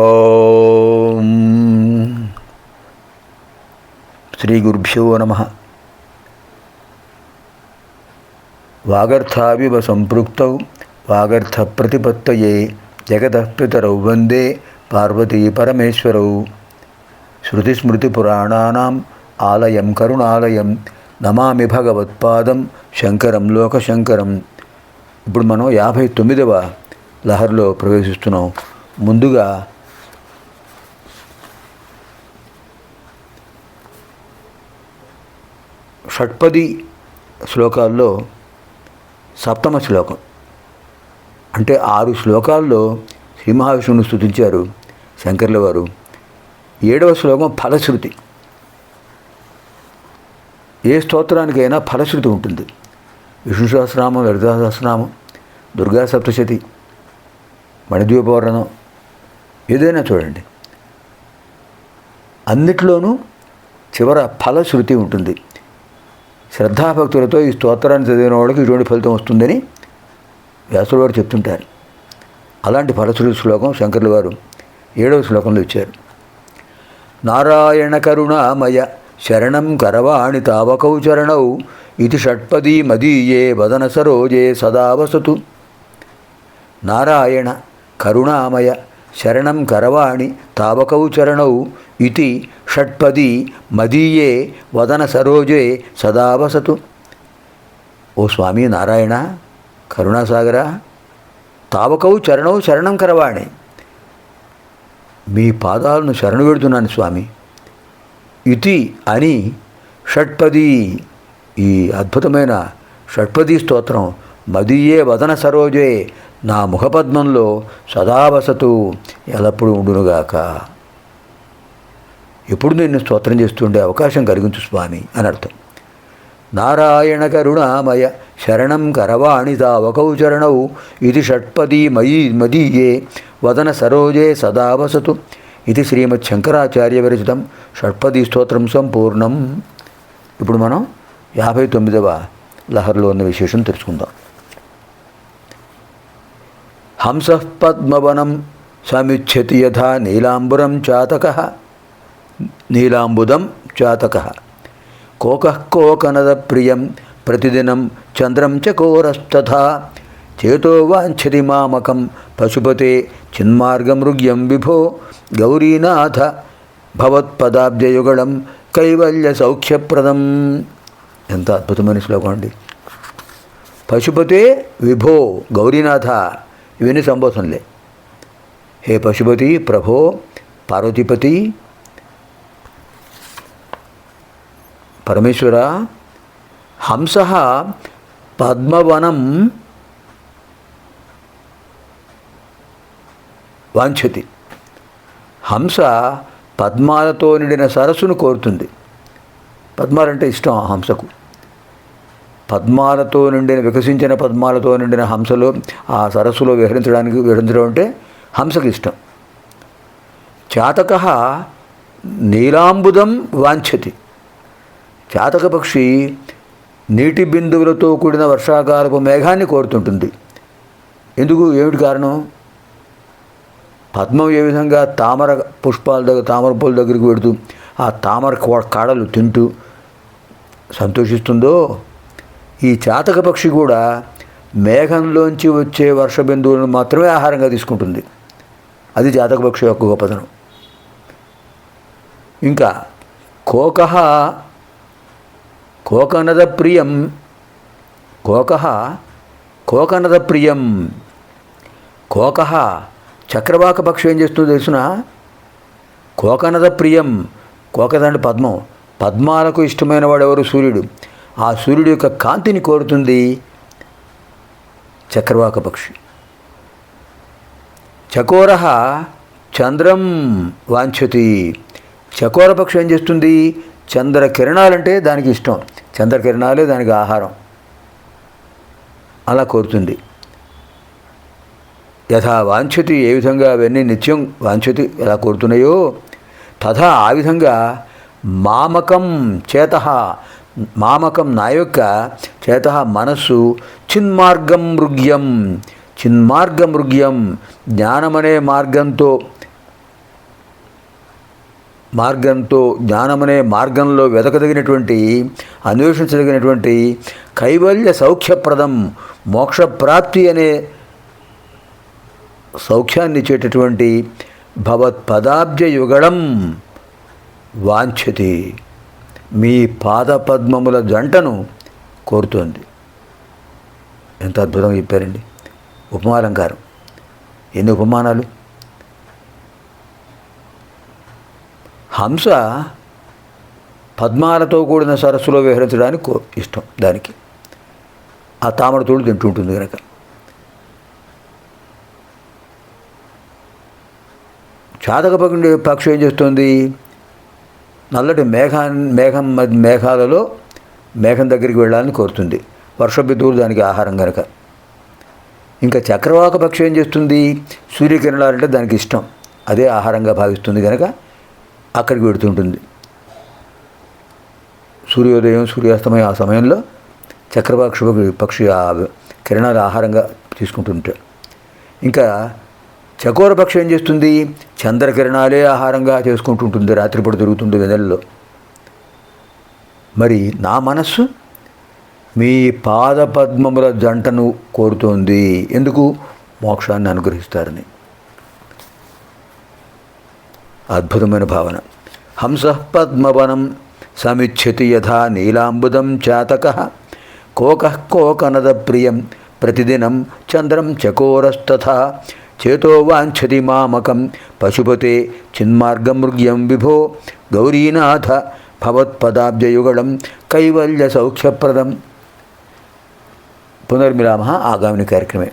ఓం శ్రీ గురుభ్యో నమః. వాగర్థావివ సంపృక్తౌ వాగర్థ ప్రతిపత్తయే జగతః పితరౌ వందే పార్వతీ పరమేశ్వరౌ. శృతిస్మృతిపురాణానాం ఆలయం కరుణాలయం నమామి భగవత్పాదం శంకరం లోకశంకరం. ఇప్పుడు మనం 59వ లహరిలో ప్రవేశిస్తున్నాం. ముందుగా షట్పది శ్లోకాల్లో సప్తమ శ్లోకం అంటే 6 శ్లోకాల్లో శ్రీ మహావిష్ణువుని స్తుతించారు శంకర్ల వారు. 7వ శ్లోకం ఫలశ్రుతి. ఏ స్తోత్రానికైనా ఫలశ్రుతి ఉంటుంది. విష్ణు సహస్రనామం, లలితా సహస్రనామం, దుర్గా సప్తశతి, మణిద్వీపవర్ణనం, ఏదైనా చూడండి, అన్నిట్లోనూ చివర ఫలశ్రుతి ఉంటుంది. శ్రద్ధాభక్తులతో ఈ స్తోత్రాన్ని చదివిన వాళ్ళకి ఇటువంటి ఫలితం వస్తుందని వ్యాసుల వారు చెప్తుంటారు. అలాంటి ఫలశ్రుతి శ్లోకం శంకర్ల వారు 7వ శ్లోకంలో ఇచ్చారు. నారాయణ కరుణామయ శరణం కరవాణి తావకౌ చరణౌ ఇది షట్పదీ మదీయే వదన సరోజే సదా వసతు. నారాయణ కరుణామయ శరణం కరవాణి తావకౌ చరణౌ ఇతి షట్పదీ మదీయే వదన సరోజే సదా వసతు. ఓ స్వామి నారాయణ కరుణాసాగర, తావకౌ చరణౌ శరణం కరవాణి, మీ పాదాలను శరణు పెడుతున్నాను స్వామి. ఇతి అని షట్పదీ, ఈ అద్భుతమైన షట్పదీ స్తోత్రం మదీయే వదన సరోజే, నా ముఖపద్మంలో సదావసతు, ఎల్లప్పుడూ ఉండునుగాక. ఎప్పుడు నిన్ను స్తోత్రం చేస్తుండే అవకాశం కలిగించు స్వామి అని అర్థం. నారాయణ కరుణామయ శరణం కరవాణి తావకౌ చరణౌ ఇది షట్పదీ మదీయే వదన సరోజే సదావసతు. ఇది శ్రీమద్ శంకరాచార్య విరచితం షట్పదీ స్తోత్రం సంపూర్ణం. ఇప్పుడు మనం 59వ లహరిలో ఉన్న విశేషం తెలుసుకుందాం. హంసః పద్మవనం సమిచ్చతి యథా నీలాంబురం చాతకః, నీలాంబుదం చాతకః. కోకః కోకనద ప్రియం ప్రతిదినం చంద్రం చకోరస్తథా. చేతో వాంఛతి మామకం పశుపతే చిన్మార్గమృగ్యం విభో గౌరీనాథ భవత్పదాబ్జయుగళం కైవల్య సౌఖ్యప్రదం. ఎంత అద్భుతమైన శ్లోకం అండి. పశుపతే విభో గౌరీనాథ, ఇవన్నీ సంబోధనలే. హే పశుపతి, ప్రభో, పార్వతీపతి, పరమేశ్వర. హంసః పద్మవనం వాంఛతి. హంస పద్మాలతో నిండిన సరస్సును కోరుతుంది. పద్మాలంటే ఇష్టం ఆ హంసకు. పద్మాలతో నిండిన, వికసించిన పద్మాలతో నిండిన హంసలో, ఆ సరస్సులో విహరించడం అంటే హంసకు ఇష్టం. చాతకః నీలాంబుదం వాంఛతి. చాతక పక్షి నీటి బిందువులతో కూడిన వర్షాకాలపు మేఘాన్ని కోరుతుంటుంది. ఎందుకు, ఏమిటి కారణం? పద్మం ఏ విధంగా తామర పుష్పాల దగ్గర, తామర పూల దగ్గరికి పెడుతూ ఆ తామర కాడలు తింటూ సంతోషిస్తుందో, ఈ చాతక పక్షి కూడా మేఘంలోంచి వచ్చే వర్ష బిందువులను మాత్రమే ఆహారంగా తీసుకుంటుంది. అది చాతక పక్షి యొక్క గొప్పతనం. ఇంకా కోకః కోకనద ప్రియం, కోకః కోకనద ప్రియం. కోకః చక్రవాక పక్షి ఏం చేస్తుందో తెలుసునా? కోకనద ప్రియం. కోకదండి పద్మం. పద్మాలకు ఇష్టమైన వాడెవరు? సూర్యుడు. ఆ సూర్యుడి యొక్క కాంతిని కోరుతుంది చక్రవాక పక్షి. చకోరః చంద్రం వాంఛతి. చకోర పక్షి ఏం చేస్తుంది? చంద్రకిరణాలంటే దానికి ఇష్టం. చంద్రకిరణాలే దానికి ఆహారం. అలా కోరుతుంది. యథా వాంఛతి, ఏ విధంగా అవన్నీ నిత్యం వాంఛతి ఎలా కోరుతున్నాయో, తథా ఆ విధంగా మామకం చేతః, మామకం నా యొక్క చేతః మనస్సు చిన్మార్గం మృగ్యం, చిన్మార్గమృగ్యం జ్ఞానమనే మార్గంతో మార్గంతో జ్ఞానమనే మార్గంలో వెతకదగినటువంటి అన్వేషించదగినటువంటి కైవల్య సౌఖ్యప్రదం మోక్షప్రాప్తి అనే సౌఖ్యాన్ని ఇచ్చేటటువంటి భవత్పదాబ్జ యుగళం వాంఛతి, మీ పాదపద్మముల జంటను కోరుతోంది. ఎంత అద్భుతంగా చెప్పారండి. ఉపమాలంకారం. ఎన్ని ఉపమానాలు. హంస పద్మాలతో కూడిన సరస్సులో విహరించడానికి ఇష్టం దానికి, ఆ తామర తోడు తింటుంటుంది కనుక. చాతక పక్షి ఏం చేస్తుంది? నల్లటి మేఘాలలో మేఘం దగ్గరికి వెళ్ళాలని కోరుతుంది. వర్షబిందువులు దానికి ఆహారం కనుక. ఇంకా చక్రవాక పక్షి ఏం చేస్తుంది? సూర్యకిరణాలంటే దానికి ఇష్టం, అదే ఆహారంగా భావిస్తుంది కనుక అక్కడికి వెడుతుంటుంది. సూర్యోదయం సూర్యాస్తమయం ఆ సమయంలో పక్షి ఆ కిరణాలు ఆహారంగా తీసుకుంటుంటాడు. ఇంకా చకోర పక్షి ఏం చేస్తుంది? చంద్రకిరణాలే ఆహారంగా చేసుకుంటుంటుంది, రాత్రిపూట తిరుగుతుంది వెన్నెలలో. మరి నా మనస్సు మీ పాదపద్మముల జంటను కోరుతోంది. ఎందుకు? మోక్షాన్ని అనుగ్రహిస్తారని. అద్భుతమైన భావన. హంస పద్మవనం సమిచ్ఛతి యథా నీలాంబుదం చాతక కోకః కోకనద ప్రియం ప్రతిదినం చంద్రం చకోరస్తథా చేతో వాంఛతి మామకం పశుపతే చిన్మార్గమృగ్యం విభో గౌరీనాథ భవత్పదాబ్జయుగళం కైవల్య సౌఖ్యప్రదం. పునర్మిలామः ఆగామిని కార్యక్రమే.